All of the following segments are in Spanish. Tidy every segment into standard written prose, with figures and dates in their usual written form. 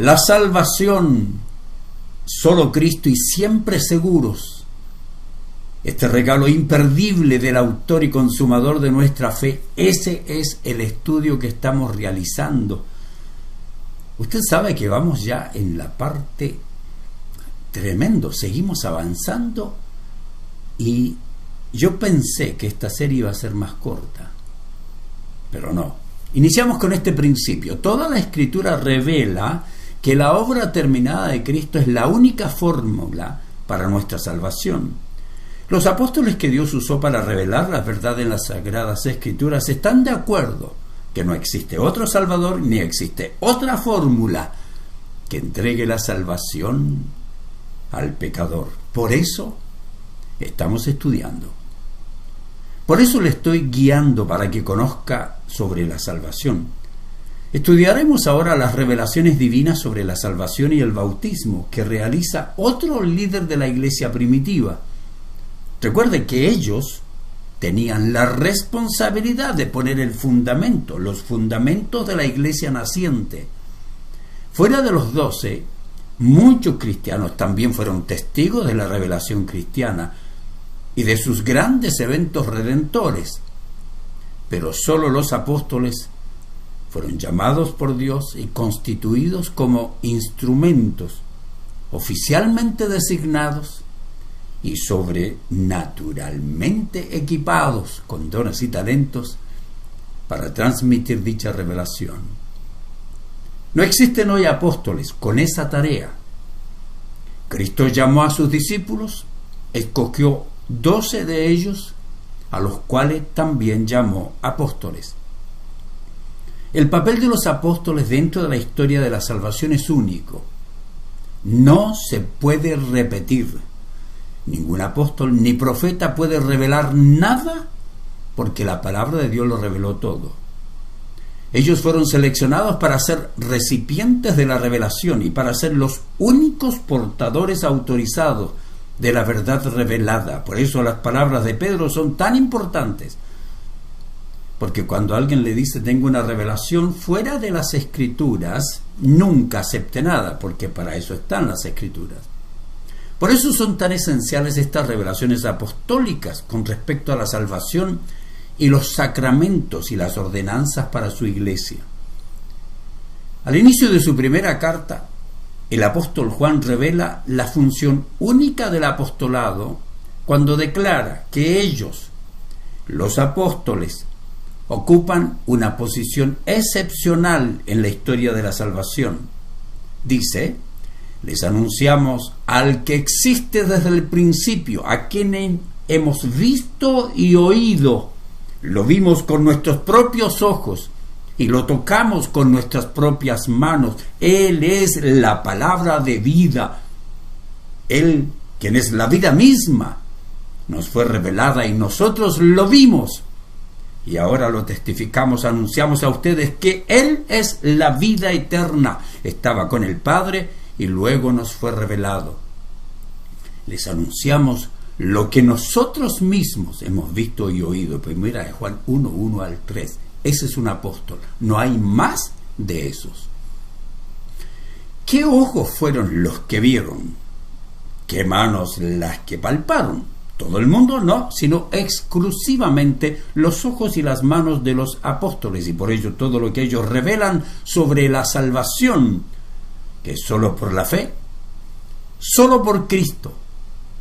La salvación, solo Cristo y siempre seguros. Este regalo imperdible del autor y consumador de nuestra fe, ese es el estudio que estamos realizando. Usted sabe que vamos ya en la parte tremendo, seguimos avanzando y yo pensé que esta serie iba a ser más corta, pero no. Iniciamos con este principio. Toda la Escritura revela que la obra terminada de Cristo es la única fórmula para nuestra salvación. Los apóstoles que Dios usó para revelar la verdad en las Sagradas Escrituras están de acuerdo que no existe otro Salvador ni existe otra fórmula que entregue la salvación al pecador. Por eso estamos estudiando. Por eso le estoy guiando para que conozca sobre la salvación. Estudiaremos ahora las revelaciones divinas sobre la salvación y el bautismo que realiza otro líder de la iglesia primitiva. Recuerde que ellos tenían la responsabilidad de poner el fundamento, los fundamentos de la iglesia naciente. Fuera de los 12, muchos cristianos también fueron testigos de la revelación cristiana y de sus grandes eventos redentores, pero solo los apóstoles fueron llamados por Dios y constituidos como instrumentos oficialmente designados y sobrenaturalmente equipados con dones y talentos para transmitir dicha revelación. No existen hoy apóstoles con esa tarea. Cristo llamó a sus discípulos, escogió 12 de ellos, a los cuales también llamó apóstoles. El papel de los apóstoles dentro de la historia de la salvación es único. No se puede repetir. Ningún apóstol ni profeta puede revelar nada porque la palabra de Dios lo reveló todo. Ellos fueron seleccionados para ser recipientes de la revelación y para ser los únicos portadores autorizados de la verdad revelada. Por eso las palabras de Pedro son tan importantes. Porque cuando alguien le dice tengo una revelación fuera de las Escrituras, nunca acepte nada, porque para eso están las Escrituras. Por eso son tan esenciales estas revelaciones apostólicas con respecto a la salvación y los sacramentos y las ordenanzas para su iglesia. Al inicio de su primera carta, el apóstol Juan revela la función única del apostolado cuando declara que ellos, los apóstoles, ocupan una posición excepcional en la historia de la salvación. Dice: les anunciamos al que existe desde el principio, a quien hemos visto y oído, lo vimos con nuestros propios ojos y lo tocamos con nuestras propias manos. Él es la palabra de vida. Él, quien es la vida misma, nos fue revelada y nosotros lo vimos. Y ahora lo testificamos, anunciamos a ustedes que Él es la vida eterna. Estaba con el Padre y luego nos fue revelado. Les anunciamos lo que nosotros mismos hemos visto y oído. Pues mira, de Juan 1, 1 al 3. Ese es un apóstol. No hay más de esos. ¿Qué ojos fueron los que vieron? ¿Qué manos las que palparon? Todo el mundo no, sino exclusivamente los ojos y las manos de los apóstoles, y por ello todo lo que ellos revelan sobre la salvación, que es solo por la fe, solo por Cristo,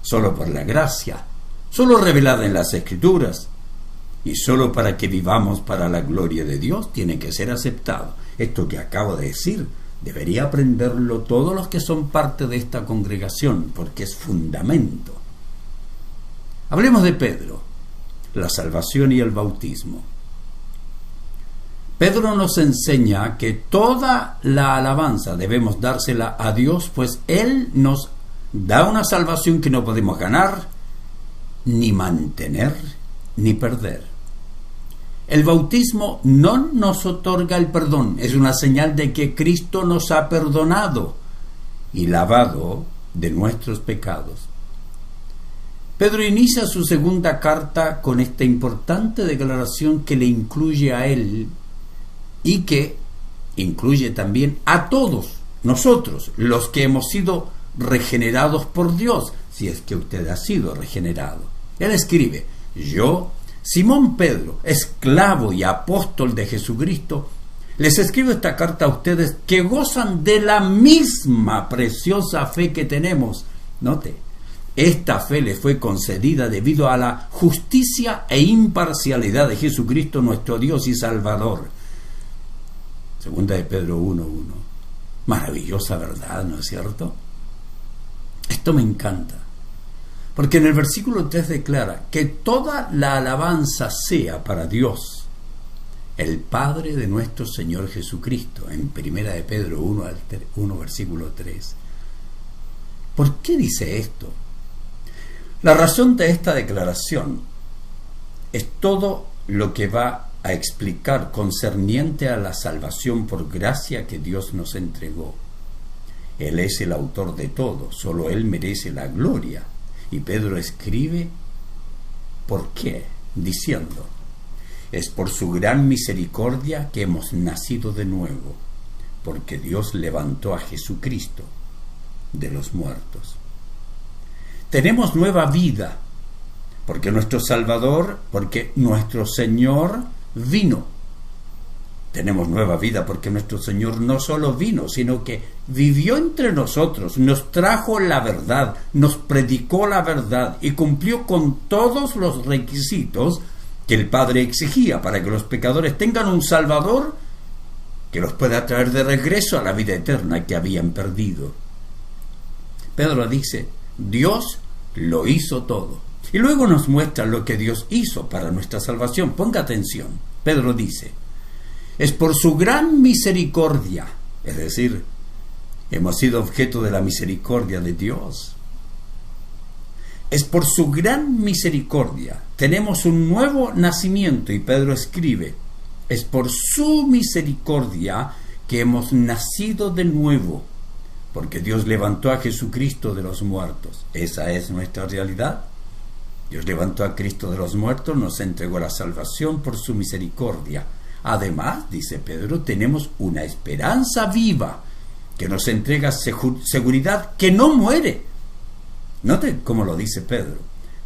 solo por la gracia, solo revelada en las Escrituras, y solo para que vivamos para la gloria de Dios, tiene que ser aceptado. Esto que acabo de decir debería aprenderlo todos los que son parte de esta congregación, porque es fundamento. Hablemos de Pedro, la salvación y el bautismo. Pedro nos enseña que toda la alabanza debemos dársela a Dios, pues Él nos da una salvación que no podemos ganar, ni mantener, ni perder. El bautismo no nos otorga el perdón, es una señal de que Cristo nos ha perdonado y lavado de nuestros pecados. Pedro inicia su segunda carta con esta importante declaración que le incluye a él y que incluye también a todos nosotros, los que hemos sido regenerados por Dios, si es que usted ha sido regenerado. Él escribe: yo, Simón Pedro, esclavo y apóstol de Jesucristo, les escribo esta carta a ustedes que gozan de la misma preciosa fe que tenemos. Note, esta fe les fue concedida debido a la justicia e imparcialidad de Jesucristo, nuestro Dios y Salvador. Segunda de Pedro 1:1. Maravillosa verdad, ¿no es cierto? Esto me encanta, porque en el versículo 3 declara que toda la alabanza sea para Dios, el Padre de nuestro Señor Jesucristo, en Primera de Pedro 1 versículo 3. ¿Por qué dice esto? La razón de esta declaración es todo lo que va a explicar concerniente a la salvación por gracia que Dios nos entregó. Él es el autor de todo, solo Él merece la gloria. Y Pedro escribe, ¿por qué? Diciendo: es por su gran misericordia que hemos nacido de nuevo, porque Dios levantó a Jesucristo de los muertos. Tenemos nueva vida, porque nuestro Salvador, porque nuestro Señor vino. Tenemos nueva vida porque nuestro Señor no solo vino, sino que vivió entre nosotros, nos trajo la verdad, nos predicó la verdad y cumplió con todos los requisitos que el Padre exigía para que los pecadores tengan un Salvador que los pueda traer de regreso a la vida eterna que habían perdido. Pedro dice: Dios lo hizo todo. Y luego nos muestra lo que Dios hizo para nuestra salvación. Ponga atención. Pedro dice: es por su gran misericordia, es decir, hemos sido objeto de la misericordia de Dios. Es por su gran misericordia. Tenemos un nuevo nacimiento, y Pedro escribe: es por su misericordia que hemos nacido de nuevo, porque Dios levantó a Jesucristo de los muertos. Esa es nuestra realidad. Dios levantó a Cristo de los muertos, nos entregó la salvación por su misericordia. Además, dice Pedro, tenemos una esperanza viva que nos entrega seguridad que no muere. Note cómo lo dice Pedro: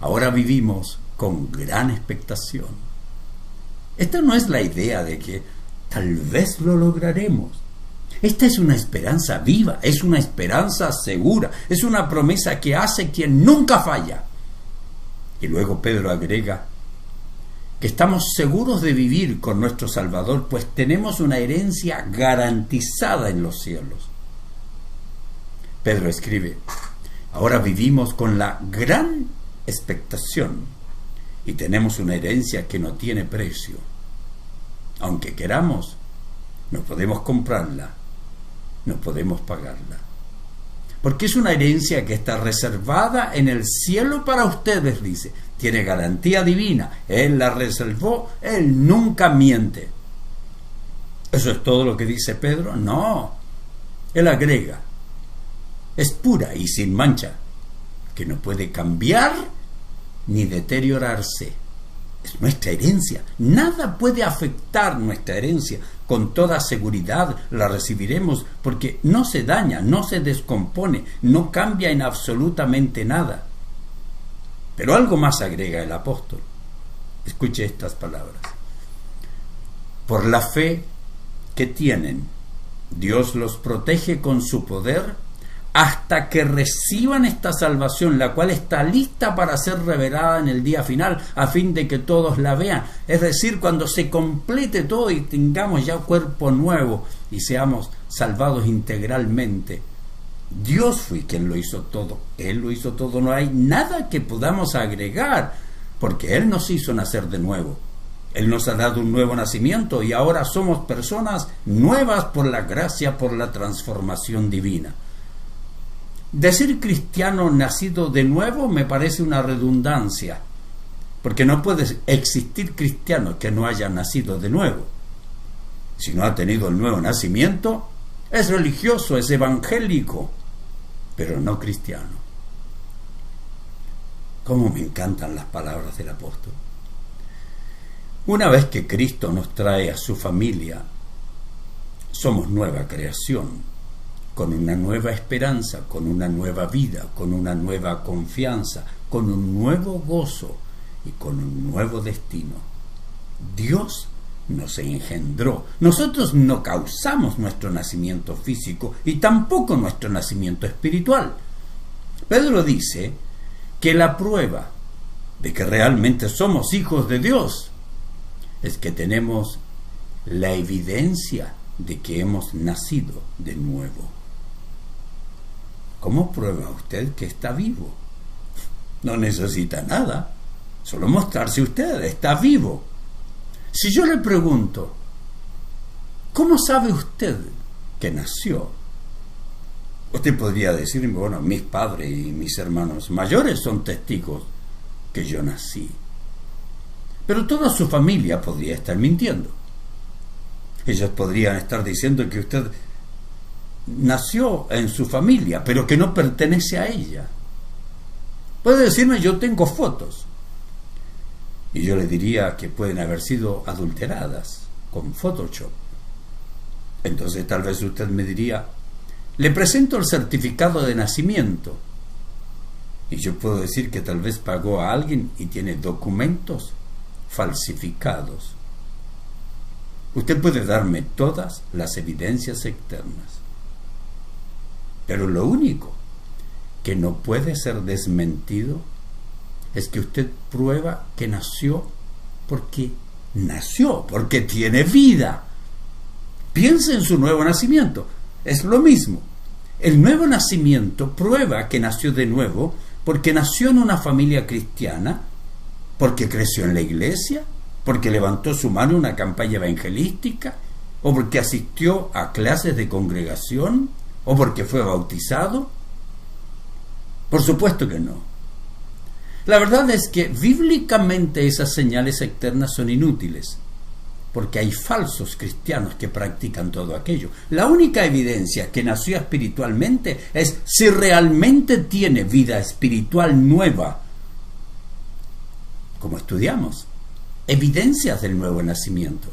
ahora vivimos con gran expectación. Esta no es la idea de que tal vez lo lograremos. Esta es una esperanza viva, es una esperanza segura, es una promesa que hace quien nunca falla. Y luego Pedro agrega que estamos seguros de vivir con nuestro Salvador, pues tenemos una herencia garantizada en los cielos. Pedro escribe: ahora vivimos con la gran expectación y tenemos una herencia que no tiene precio. Aunque queramos, no podemos comprarla, no podemos pagarla, porque es una herencia que está reservada en el cielo para ustedes, dice. Tiene garantía divina, Él la reservó, Él nunca miente. ¿Eso es todo lo que dice Pedro? No, Él agrega: es pura y sin mancha, que no puede cambiar ni deteriorarse. Es nuestra herencia, nada puede afectar nuestra herencia. Con toda seguridad la recibiremos, porque no se daña, no se descompone, no cambia en absolutamente nada. Pero algo más agrega el apóstol. Escuche estas palabras: por la fe que tienen, Dios los protege con su poder hasta que reciban esta salvación, la cual está lista para ser revelada en el día final, a fin de que todos la vean. Es decir, cuando se complete todo y tengamos ya cuerpo nuevo y seamos salvados integralmente. Dios fue quien lo hizo todo, Él lo hizo todo, no hay nada que podamos agregar, porque Él nos hizo nacer de nuevo. Él nos ha dado un nuevo nacimiento y ahora somos personas nuevas por la gracia, por la transformación divina. Decir cristiano nacido de nuevo me parece una redundancia, porque no puede existir cristiano que no haya nacido de nuevo. Si no ha tenido el nuevo nacimiento, es religioso, es evangélico, pero no cristiano. Cómo me encantan las palabras del apóstol. Una vez que Cristo nos trae a su familia, somos nueva creación. con una nueva esperanza, con una nueva vida, con una nueva confianza, con un nuevo gozo y con un nuevo destino. Dios nos engendró. Nosotros no causamos nuestro nacimiento físico y tampoco nuestro nacimiento espiritual. Pedro dice que la prueba de que realmente somos hijos de Dios es que tenemos la evidencia de que hemos nacido de nuevo. ¿Cómo prueba usted que está vivo? No necesita nada, solo mostrarse usted, está vivo. Si yo le pregunto, ¿cómo sabe usted que nació? Usted podría decirme, bueno, mis padres y mis hermanos mayores son testigos que yo nací. Pero toda su familia podría estar mintiendo. Ellos podrían estar diciendo que usted nació en su familia, pero que no pertenece a ella. Puede decirme, yo tengo fotos. Y yo le diría que pueden haber sido adulteradas con Photoshop. Entonces tal vez usted me diría, le presento el certificado de nacimiento. Y yo puedo decir que tal vez pagó a alguien y tiene documentos falsificados. Usted puede darme todas las evidencias externas. Pero lo único que no puede ser desmentido es que usted prueba que nació, porque tiene vida. Piense en su nuevo nacimiento. Es lo mismo. El nuevo nacimiento prueba que nació de nuevo porque nació en una familia cristiana, porque creció en la iglesia, porque levantó su mano en una campaña evangelística, o porque asistió a clases de congregación, o porque fue bautizado. Por supuesto que no. La verdad es que bíblicamente esas señales externas son inútiles, porque hay falsos cristianos que practican todo aquello. La única evidencia que nació espiritualmente es si realmente tiene vida espiritual nueva. Como estudiamos, evidencias del nuevo nacimiento.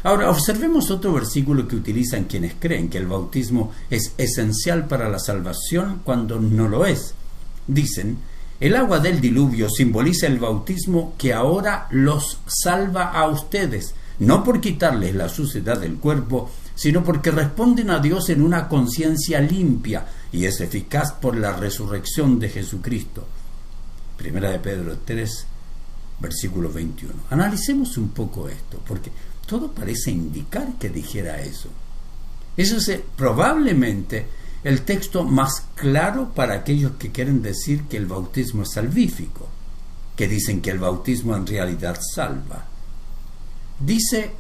Ahora, observemos otro versículo que utilizan quienes creen que el bautismo es esencial para la salvación cuando no lo es. Dicen, el agua del diluvio simboliza el bautismo que ahora los salva a ustedes, no por quitarles la suciedad del cuerpo, sino porque responden a Dios en una conciencia limpia y es eficaz por la resurrección de Jesucristo. Primera de Pedro 3, versículo 21. Analicemos un poco esto, porque todo parece indicar que dijera eso. Eso es probablemente el texto más claro para aquellos que quieren decir que el bautismo es salvífico, que dicen que el bautismo en realidad salva. Dice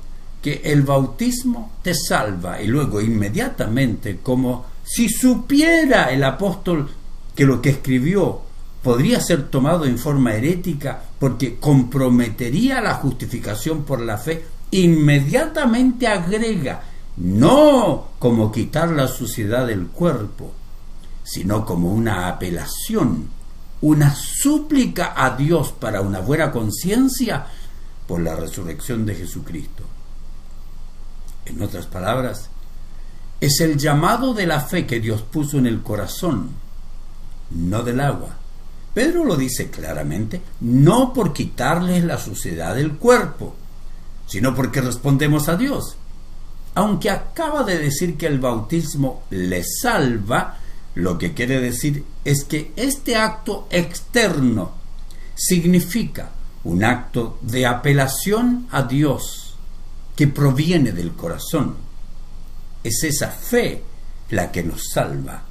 que el bautismo te salva y luego inmediatamente, como si supiera el apóstol que lo que escribió podría ser tomado en forma herética porque comprometería la justificación por la fe, inmediatamente agrega, no como quitar la suciedad del cuerpo, sino como una apelación, una súplica a Dios para una buena conciencia por la resurrección de Jesucristo. En otras palabras, es el llamado de la fe que Dios puso en el corazón, no del agua. Pedro lo dice claramente, no por quitarles la suciedad del cuerpo, sino porque respondemos a Dios. Aunque acaba de decir que el bautismo les salva, lo que quiere decir es que este acto externo significa un acto de apelación a Dios que proviene del corazón. Es esa fe la que nos salva,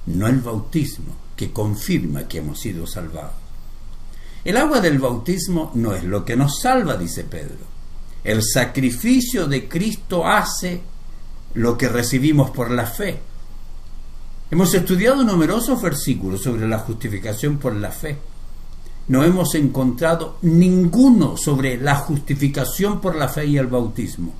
no el bautismo que confirma que hemos sido salvados. El agua del bautismo no es lo que nos salva, dice Pedro. El sacrificio de Cristo hace lo que recibimos por la fe. Hemos estudiado numerosos versículos sobre la justificación por la fe. No hemos encontrado ninguno sobre la justificación por la fe y el bautismo.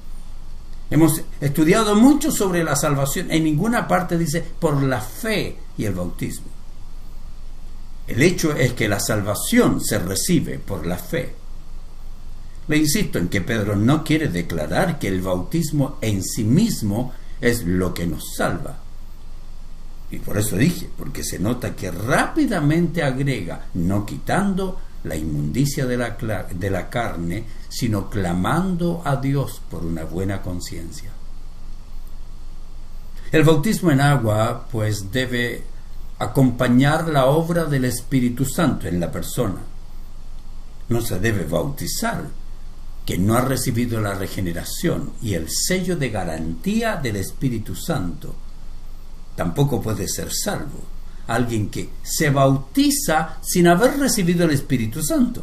Hemos estudiado mucho sobre la salvación. En ninguna parte dice por la fe y el bautismo. El hecho es que la salvación se recibe por la fe. Le insisto en que Pedro no quiere declarar que el bautismo en sí mismo es lo que nos salva. Y por eso dije, porque se nota que rápidamente agrega, no quitando la inmundicia de la carne, sino clamando a Dios por una buena conciencia. El bautismo en agua, pues, debe acompañar la obra del Espíritu Santo en la persona. No se debe bautizar quien no ha recibido la regeneración y el sello de garantía del Espíritu Santo. Tampoco puede ser salvo alguien que se bautiza sin haber recibido el Espíritu Santo.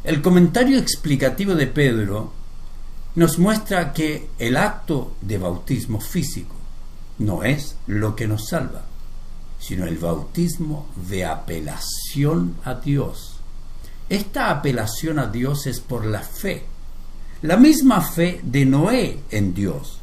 El comentario explicativo de Pedro nos muestra que el acto de bautismo físico no es lo que nos salva, sino el bautismo de apelación a Dios. Esta apelación a Dios es por la fe, la misma fe de Noé en Dios,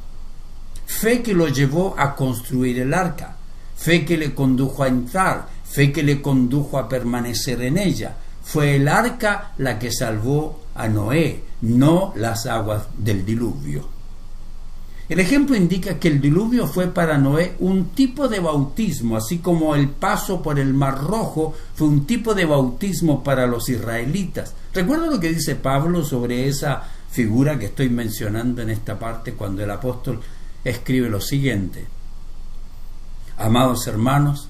fe que lo llevó a construir el arca, fe que le condujo a entrar, fe que le condujo a permanecer en ella. Fue el arca la que salvó a Noé, no las aguas del diluvio. El ejemplo indica que el diluvio fue para Noé un tipo de bautismo, así como el paso por el Mar Rojo fue un tipo de bautismo para los israelitas. ¿Recuerda lo que dice Pablo sobre esa figura que estoy mencionando en esta parte cuando el apóstol escribe lo siguiente? Amados hermanos,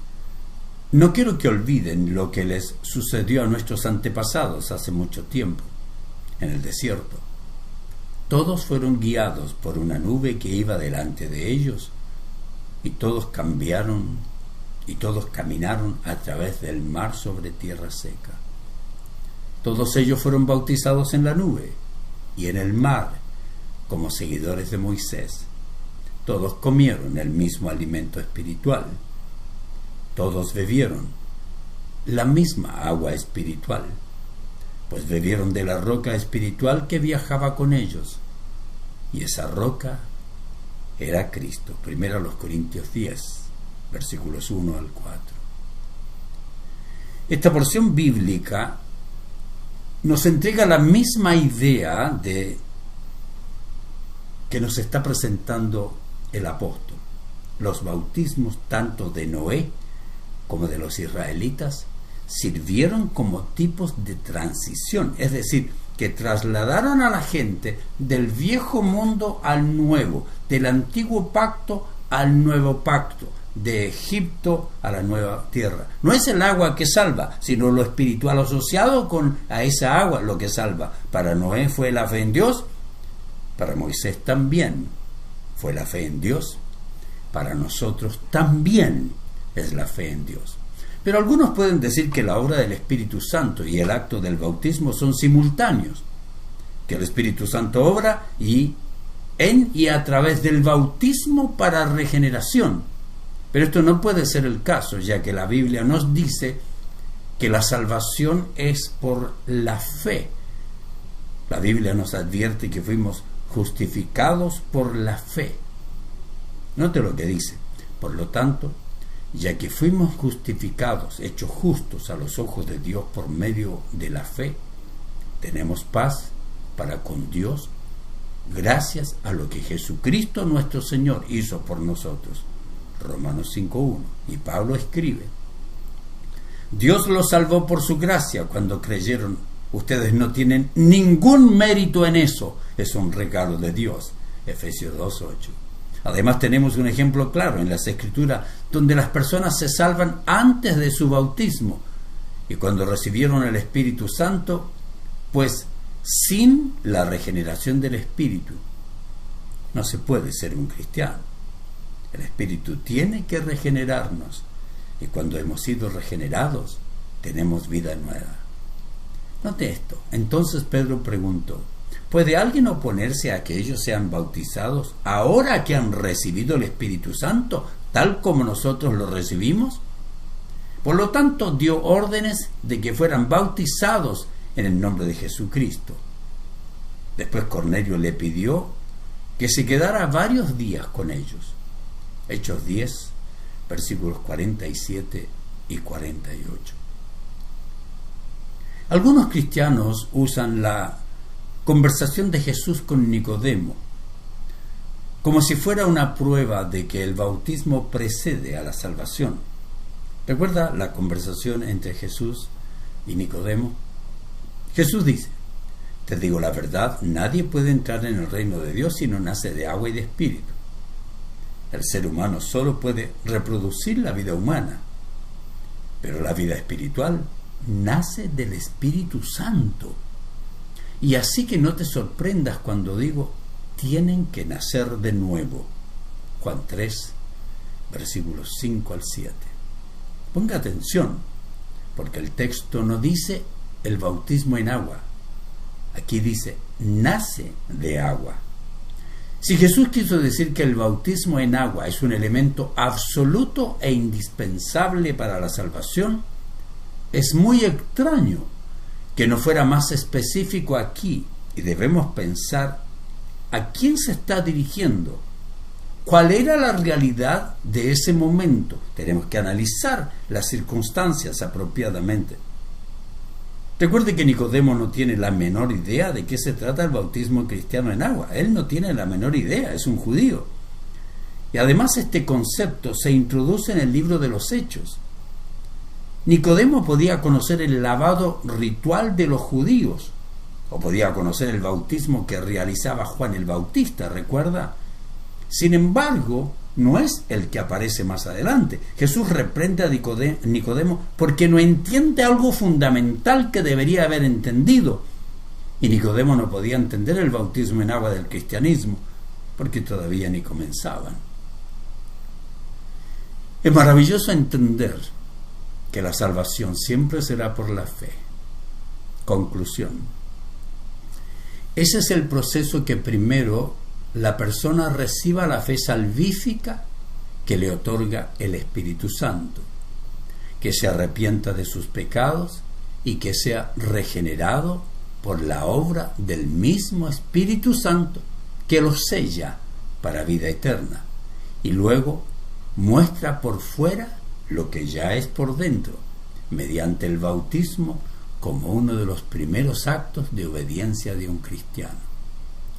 no quiero que olviden lo que les sucedió a nuestros antepasados hace mucho tiempo, en el desierto. Todos fueron guiados por una nube que iba delante de ellos, y todos caminaron a través del mar sobre tierra seca. Todos ellos fueron bautizados en la nube y en el mar como seguidores de Moisés. Todos comieron el mismo alimento espiritual. Todos bebieron la misma agua espiritual, pues bebieron de la roca espiritual que viajaba con ellos, y esa roca era Cristo. 1 Corintios 10, versículos 1 al 4. Esta porción bíblica nos entrega la misma idea de que nos está presentando el apóstol. Los bautismos tanto de Noé como de los israelitas sirvieron como tipos de transición, es decir, que trasladaron a la gente del viejo mundo al nuevo, del antiguo pacto al nuevo pacto, de Egipto a la nueva tierra. No es el agua que salva, sino lo espiritual asociado a esa agua lo que salva. Para Noé fue la fe en Dios, para Moisés también fue la fe en Dios, para nosotros también es la fe en Dios. Pero algunos pueden decir que la obra del Espíritu Santo y el acto del bautismo son simultáneos, que el Espíritu Santo obra en y a través del bautismo para regeneración. Pero esto no puede ser el caso, ya que la Biblia nos dice que la salvación es por la fe. La Biblia nos advierte que fuimos justificados por la fe. Note lo que dice. Por lo tanto, ya que fuimos justificados, hechos justos a los ojos de Dios por medio de la fe, tenemos paz para con Dios gracias a lo que Jesucristo nuestro Señor hizo por nosotros. Romanos 5:1. Y Pablo escribe: Dios los salvó por su gracia cuando creyeron. Ustedes no tienen ningún mérito en eso, es un regalo de Dios. Efesios 2:8. Además tenemos un ejemplo claro en las Escrituras donde las personas se salvan antes de su bautismo y cuando recibieron el Espíritu Santo, pues sin la regeneración del Espíritu no se puede ser un cristiano. El Espíritu tiene que regenerarnos y cuando hemos sido regenerados tenemos vida nueva. Note esto. Entonces Pedro preguntó: ¿puede alguien oponerse a que ellos sean bautizados ahora que han recibido el Espíritu Santo, tal como nosotros lo recibimos? Por lo tanto, dio órdenes de que fueran bautizados en el nombre de Jesucristo. Después Cornelio le pidió que se quedara varios días con ellos. Hechos 10, versículos 47 y 48. Algunos cristianos usan la conversación de Jesús con Nicodemo como si fuera una prueba de que el bautismo precede a la salvación. ¿Recuerda la conversación entre Jesús y Nicodemo? Jesús dice: te digo la verdad, nadie puede entrar en el reino de Dios si no nace de agua y de espíritu. El ser humano solo puede reproducir la vida humana, pero la vida espiritual nace del Espíritu Santo. Y así que no te sorprendas cuando digo: tienen que nacer de nuevo. Juan 3, versículos 5 al 7. Ponga atención, porque el texto no dice el bautismo en agua. Aquí dice: nace de agua. Si Jesús quiso decir que el bautismo en agua es un elemento absoluto e indispensable para la salvación, es muy extraño que no fuera más específico aquí, y debemos pensar a quién se está dirigiendo, cuál era la realidad de ese momento. Tenemos que analizar las circunstancias apropiadamente. Recuerde que Nicodemo no tiene la menor idea de qué se trata el bautismo cristiano en agua. Él no tiene la menor idea, es un judío. Y además este concepto se introduce en el libro de los Hechos. Nicodemo podía conocer el lavado ritual de los judíos, o podía conocer el bautismo que realizaba Juan el Bautista, ¿recuerda? Sin embargo, no es el que aparece más adelante. Jesús reprende a Nicodemo porque no entiende algo fundamental que debería haber entendido. Y Nicodemo no podía entender el bautismo en agua del cristianismo porque todavía ni comenzaban. Es maravilloso entender que la salvación siempre será por la fe. Conclusión. Ese es el proceso que primero la persona reciba la fe salvífica que le otorga el Espíritu Santo, que se arrepienta de sus pecados y que sea regenerado por la obra del mismo Espíritu Santo que lo sella para vida eterna y luego muestra por fuera lo que ya es por dentro, mediante el bautismo como uno de los primeros actos de obediencia de un cristiano.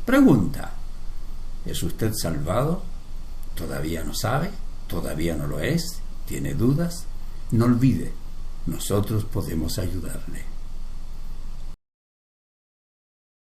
Pregunta: ¿es usted salvado? ¿Todavía no sabe? ¿Todavía no lo es? ¿Tiene dudas? No olvide, nosotros podemos ayudarle.